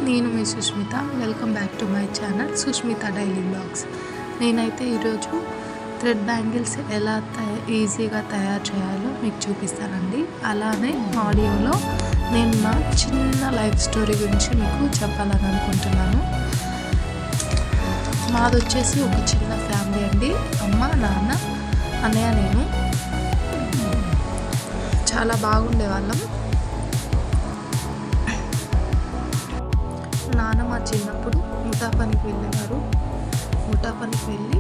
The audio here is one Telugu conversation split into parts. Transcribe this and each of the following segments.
నేను మీ Sushmita. Welcome back to my channel Sushmita daily blogs. నేనైతే ఈరోజు థ్రెడ్ బ్యాంగిల్స్ ఎలా ఈజీగా తయారు చేయాలో మీకు చూపిస్తానండి. అలానే ఆడియోలో నేను నా చిన్న లైఫ్ స్టోరీ గురించి మీకు చెప్పాలని అనుకుంటున్నాను. మాది వచ్చేసి ఒక చిన్న ఫ్యామిలీ అండి. అమ్మ, నాన్న, అన్నయ్య, నేను చాలా బాగుండేవాళ్ళం. నాన్న మా చిన్నప్పుడు ముఠా పనికి వెళ్ళేవారు. ముఠా పనికి వెళ్ళి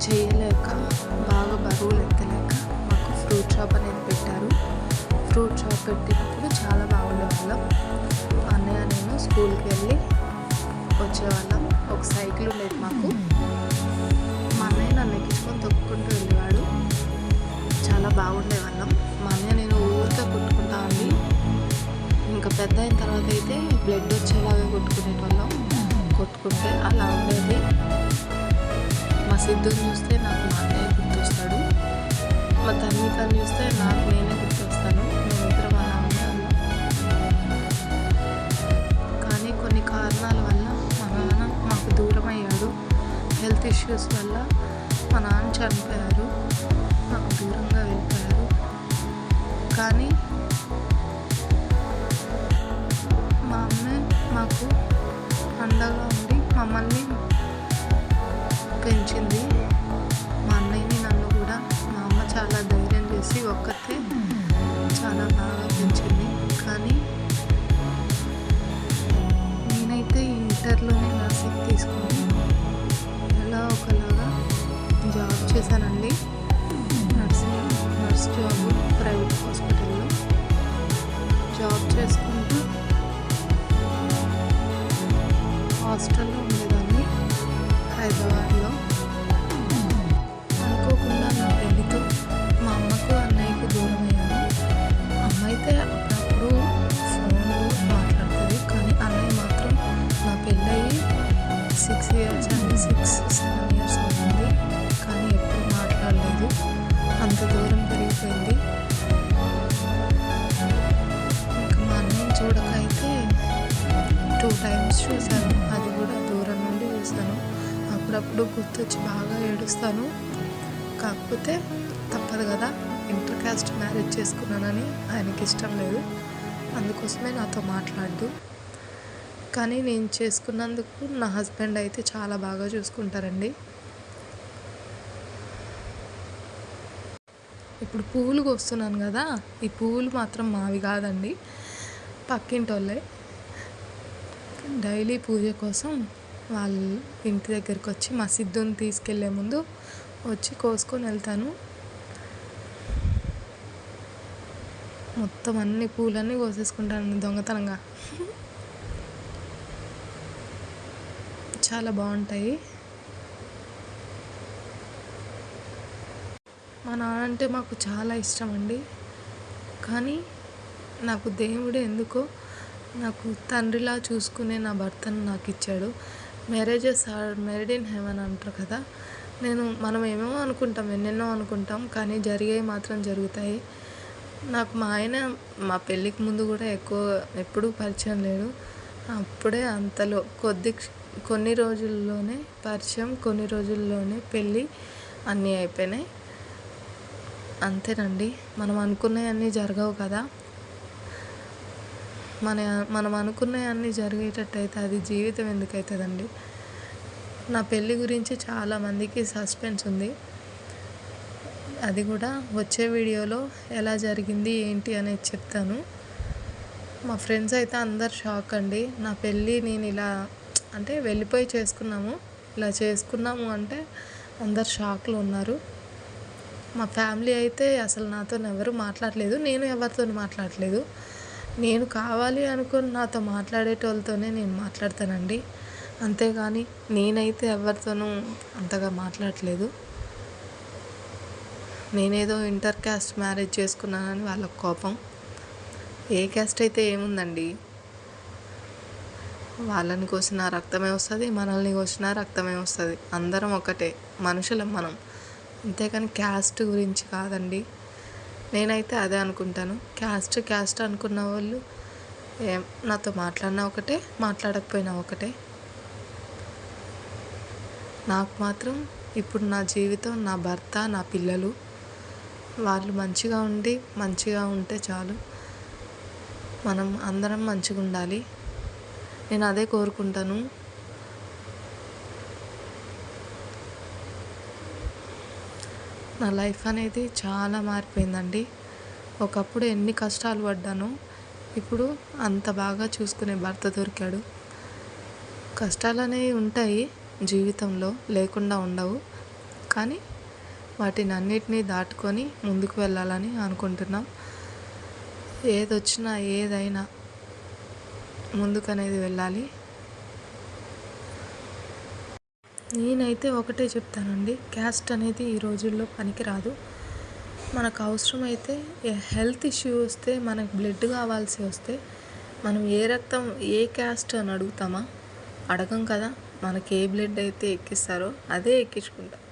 చేయలేక బాగా బరువులు ఎత్తలేక మాకు ఫ్రూట్ షాప్ అనేది పెట్టారు. ఫ్రూట్ షాప్ పెట్టినప్పుడు చాలా బాగుండేవాళ్ళం. అన్నయ్య నేను స్కూల్కి వెళ్ళి వచ్చేవాళ్ళం. ఒక సైకిల్ ఉండేది మాకు. మా అన్నయ్య నన్ను ఎక్కించుకొని తొక్కుకుంటూ వెళ్ళేవాడు. చాలా బాగుండేవాళ్ళం. మా అన్నయ్య నేను ఊరికే కొట్టుకుంటా అండి. ఇంకా పెద్ద అయిన తర్వాత అయితే బ్లడ్ వచ్చేలాగా కొట్టుకునేటోళ్ళం. కొట్టుకుంటే అలా ఉండేది. మా సిద్ధుని చూస్తే నాకు మా అన్నయ్య గుర్తొస్తాడు. మా తన్వికని చూస్తే నాకు నేనే గుర్తొస్తాను. మేమిద్దరం అలా ఉండేవాళ్ళం. కానీ కొన్ని కారణాల వల్ల మా నాన్న మాకు దూరం అయ్యాడు. హెల్త్ ఇష్యూస్ వల్ల మా నాన్న చనిపోయారు. మాకు దూరంగా వెళ్ళిపోయారు. కానీ మా అమ్మ మాకు అండగా ఉండి మమ్మల్ని పెంచింది. మా అన్నయ్యని నన్ను కూడా మా అమ్మ చాలా ధైర్యం చేసి ఒక్కతే చాలా బాగా పెంచింది. కానీ నేనైతే ఇంటర్లోనే నర్సింగ్ తీసుకొని ఎలా ఒకలాగా జాబ్ చేశానండి. నర్స్ జాబ్ ప్రైవేట్ హాస్పిటల్లో జాబ్ చేసుకుంటూ హాస్టల్లో ఉండేదాన్ని హైదరాబాద్లో. అనుకోకుండా నా పెళ్ళితో మా అమ్మకు అన్నయ్యకు దూరం అయ్యాను. అమ్మ అయితే అప్పుడప్పుడు ఫోన్లో మాట్లాడుతుంది. కానీ అన్నయ్య మాత్రం నా పెళ్ళయి 6 years అండి, 6-7 years అవుతుంది. కానీ ఎప్పుడు మాట్లాడలేదు. అంత దూరం పెరిగిపోయింది. ఇంకా మా అన్నయ్యని చూడకైతే 2 times చూశాను. అది కూడా దూరం నుండి చూశాను. అప్పుడప్పుడు గుర్తొచ్చి బాగా ఏడుస్తాను. కాకపోతే తప్పదు కదా, ఇంటర్ కాస్ట్ మ్యారేజ్ చేసుకున్నానని ఆయనకి ఇష్టం లేదు. అందుకోసమే నాతో మాట్లాడు. కానీ నేను చేసుకున్నందుకు నా హస్బెండ్ అయితే చాలా బాగా చూసుకుంటారండి. ఇప్పుడు పువ్వులు కోస్తున్నాను కదా, ఈ పువ్వులు మాత్రం మావి కాదండి, పక్కింటి వాళ్ళే. డైలీ పూజ కోసం వాళ్ళ ఇంటి దగ్గరికి వచ్చి మా సిద్ధుని తీసుకెళ్లే ముందు వచ్చి కోసుకొని వెళ్తాను. మొత్తం అన్ని పూలన్నీ కోసేసుకుంటాను దొంగతనంగా. చాలా బాగుంటాయి. మా నాన్న అంటే మాకు చాలా ఇష్టం అండి. కానీ నాకు దేవుడు ఎందుకో నాకు తండ్రిలా చూసుకునే నా భర్తను నాకు ఇచ్చాడు. Marriages are married in heaven అంటారు కదా. మనం ఏమేమో అనుకుంటాం, ఎన్నెన్నో అనుకుంటాం, కానీ జరిగేవి మాత్రం జరుగుతాయి. నాకు మా ఆయన మా పెళ్ళికి ముందు కూడా ఎప్పుడూ పరిచయం లేడు. అప్పుడే అంతలో కొన్ని రోజుల్లోనే పరిచయం, కొన్ని రోజుల్లోనే పెళ్ళి, అన్నీ అయిపోయినాయి. అంతేనండి. మనం అనుకున్నవన్నీ జరగవు కదా. మనం అనుకున్నవన్నీ జరిగేటట్టయితే అది జీవితం ఎందుకు అవుతుందండి. నా పెళ్ళి గురించి చాలామందికి సస్పెన్స్ ఉంది. అది కూడా వచ్చే వీడియోలో ఎలా జరిగింది ఏంటి అనేది చెప్తాను. మా ఫ్రెండ్స్ అయితే అందరు షాక్ అండి. నా పెళ్ళి నేను ఇలా అంటే వెళ్ళిపోయి చేసుకున్నాము, ఇలా చేసుకున్నాము అంటే అందరు షాక్లో ఉన్నారు. మా ఫ్యామిలీ అయితే అసలు నాతో ఎవరు మాట్లాడలేదు, నేను ఎవరితో మాట్లాడలేదు. నేను కావాలి అనుకుని నాతో మాట్లాడేటోళ్ళతోనే నేను మాట్లాడతానండి. అంతేగాని నేనైతే ఎవరితోనూ అంతగా మాట్లాడలేదు. నేనేదో ఇంటర్ కాస్ట్ మ్యారేజ్ చేసుకున్నానని వాళ్ళకు కోపం. ఏ కాస్ట్ అయితే ఏముందండి, వాళ్ళని కోసిన రక్తమే వస్తుంది, మనల్ని కోసిన రక్తమే వస్తుంది. అందరం ఒకటే మనుషులం మనం. అంతేకాని క్యాస్ట్ గురించి కాదండి. నేనైతే అదే అనుకుంటాను. క్యాస్ట్ అనుకున్న వాళ్ళు నాతో మాట్లాడినా ఒకటే, మాట్లాడకపోయినా ఒకటే. నాకు మాత్రం ఇప్పుడు నా జీవితం, నా భర్త, నా పిల్లలు వాళ్ళు మంచిగా ఉంటే చాలు. మనం అందరం మంచిగా ఉండాలి. నేను అదే కోరుకుంటాను. నా లైఫ్ అనేది చాలా మారిపోయిందండి. ఒకప్పుడు ఎన్ని కష్టాలు పడ్డానో ఇప్పుడు అంత బాగా చూసుకునే భర్త దొరికాడు. కష్టాలు అనేవి ఉంటాయి జీవితంలో, లేకుండా ఉండవు. కానీ వాటిని అన్నిటినీ దాటుకొని ముందుకు వెళ్ళాలని అనుకుంటున్నాం. ఏదొచ్చినా ఏదైనా ముందుకనేది వెళ్ళాలి. నేనైతే ఒకటే చెప్తానండి, క్యాస్ట్ అనేది ఈ రోజుల్లో పనికిరాదు. మనకు అవసరమైతే హెల్త్ ఇష్యూ వస్తే, మనకు బ్లడ్ కావాల్సి వస్తే మనం ఏ రక్తం, ఏ క్యాస్ట్ అని అడుగుతామా? అడగం కదా. మనకి ఏ బ్లడ్ అయితే ఎక్కిస్తారో అదే ఎక్కించుకుంటాం,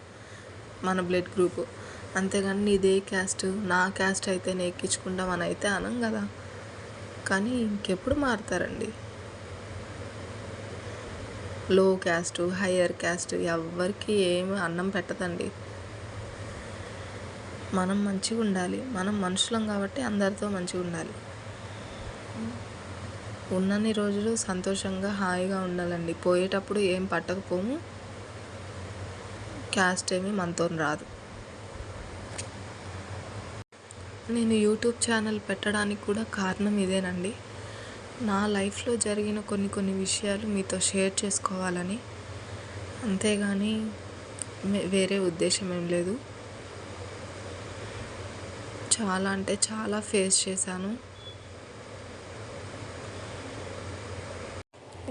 మన బ్లడ్ గ్రూపు. అంతేగాని నీదే క్యాస్ట్, నా క్యాస్ట్ అయితే నేను ఎక్కించుకుంటాం అని అయితే అనం కదా. కానీ ఇంకెప్పుడు మారుతారండి? లో క్యాస్ట్, హయ్యర్ క్యాస్ట్ ఎవరికి ఏమి అన్నం పెట్టదండి. మనం మంచిగా ఉండాలి. మనం మనుషులం కాబట్టి అందరితో మంచిగా ఉండాలి. ఉన్నన్ని రోజులు సంతోషంగా హాయిగా ఉండాలండి. పోయేటప్పుడు ఏం పట్టకపోము, క్యాస్ట్ ఏమీ మనతో రాదు. నేను యూట్యూబ్ ఛానల్ పెట్టడానికి కూడా కారణం ఇదేనండి. నా లైఫ్లో జరిగిన కొన్ని విషయాలు మీతో షేర్ చేసుకోవాలని, అంతేగాని వేరే ఉద్దేశం ఏం లేదు. చాలా అంటే చాలా ఫేస్ చేశాను.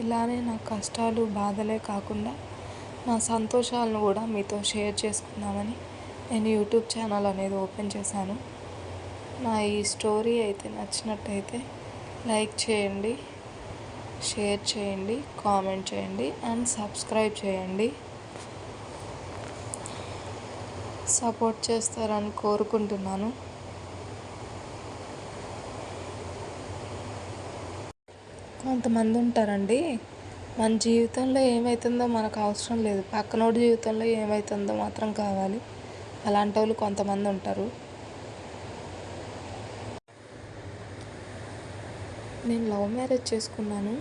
ఇలానే నా కష్టాలు, బాధలే కాకుండా నా సంతోషాలను కూడా మీతో షేర్ చేసుకుందామని నేను యూట్యూబ్ ఛానల్ అనేది ఓపెన్ చేశాను. నా ఈ స్టోరీ అయితే నచ్చినట్టయితే లైక్ చేయండి, షేర్ చేయండి, కామెంట్ చేయండి అండ్ సబ్స్క్రైబ్ చేయండి. సపోర్ట్ చేస్తారని కోరుకుంటున్నాను. కొంతమంది ఉంటారండి, మన జీవితంలో ఏమవుతుందో మనకు అవసరం లేదు, పక్కనోడి జీవితంలో ఏమవుతుందో మాత్రం కావాలి. అలాంటి వాళ్ళు కొంతమంది ఉంటారు. నేను లవ్ మ్యారేజ్ చేసుకున్నాను.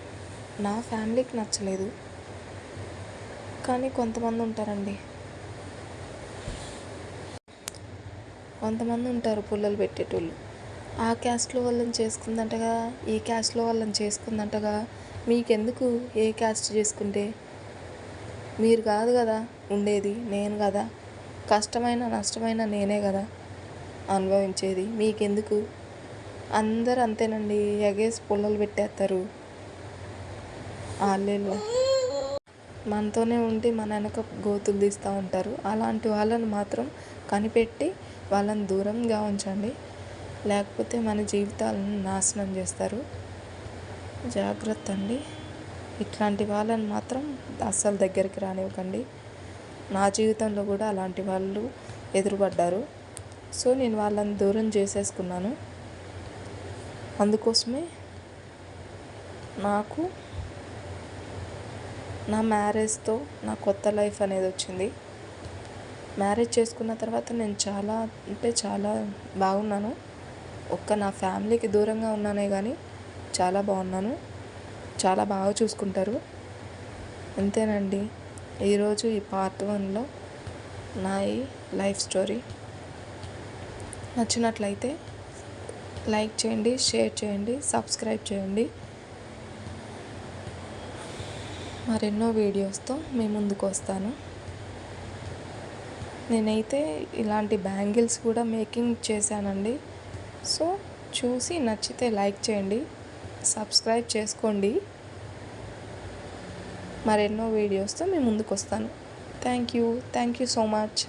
నా ఫ్యామిలీకి నచ్చలేదు. కానీ కొంతమంది ఉంటారండి, కొంతమంది ఉంటారు పుల్లలు పెట్టేటోళ్ళు. ఆ క్యాస్ట్లో వాళ్ళని చేసుకుందంటగా, ఈ క్యాస్ట్లో వాళ్ళని చేసుకుందంటగా. మీకెందుకు ఏ క్యాస్ట్ చేసుకుంటే? మీరు కాదు కదా ఉండేది, నేను కదా. కష్టమైన నష్టమైన నేనే కదా అనుభవించేది. మీకెందుకు? అందరు అంతేనండి, ఎగేసి పుల్లలు పెట్టేస్తారు. వాళ్ళేళ్ళు మనతోనే ఉండి మన వెనక గోతులు తీస్తూ ఉంటారు. అలాంటి వాళ్ళని మాత్రం కనిపెట్టి వాళ్ళని దూరంగా ఉంచండి, లేకపోతే మన జీవితాలను నాశనం చేస్తారు. జాగ్రత్త అండి. ఇట్లాంటి వాళ్ళని మాత్రం అస్సలు దగ్గరికి రానివ్వకండి. నా జీవితంలో కూడా అలాంటి వాళ్ళు ఎదురుపడ్డారు. సో నేను వాళ్ళని దూరం చేసేసుకున్నాను. అందుకోసమే నాకు నా మ్యారేజ్తో నా కొత్త లైఫ్ అనేది వచ్చింది. మ్యారేజ్ చేసుకున్న తర్వాత నేను చాలా అంటే చాలా బాగున్నాను. నా ఫ్యామిలీకి దూరంగా ఉన్నానే కానీ చాలా బాగున్నాను. చాలా బాగా చూసుకుంటారు. అంతేనండి, ఈరోజు ఈ పార్ట్ 1లో నా ఈ లైఫ్ స్టోరీ. నచ్చినట్లయితే లైక్ చేయండి, షేర్ చేయండి, సబ్స్క్రైబ్ చేయండి. మరెన్నో వీడియోస్తో మీ ముందుకు వస్తాను. నేనైతే ఇలాంటి బ్యాంగిల్స్ కూడా మేకింగ్ చేశానండి. సో చూసి నచ్చితే లైక్ చేయండి, సబ్స్క్రైబ్ చేసుకోండి. మరెన్నో వీడియోస్తో మీ ముందుకు వస్తాను. Thank you so much.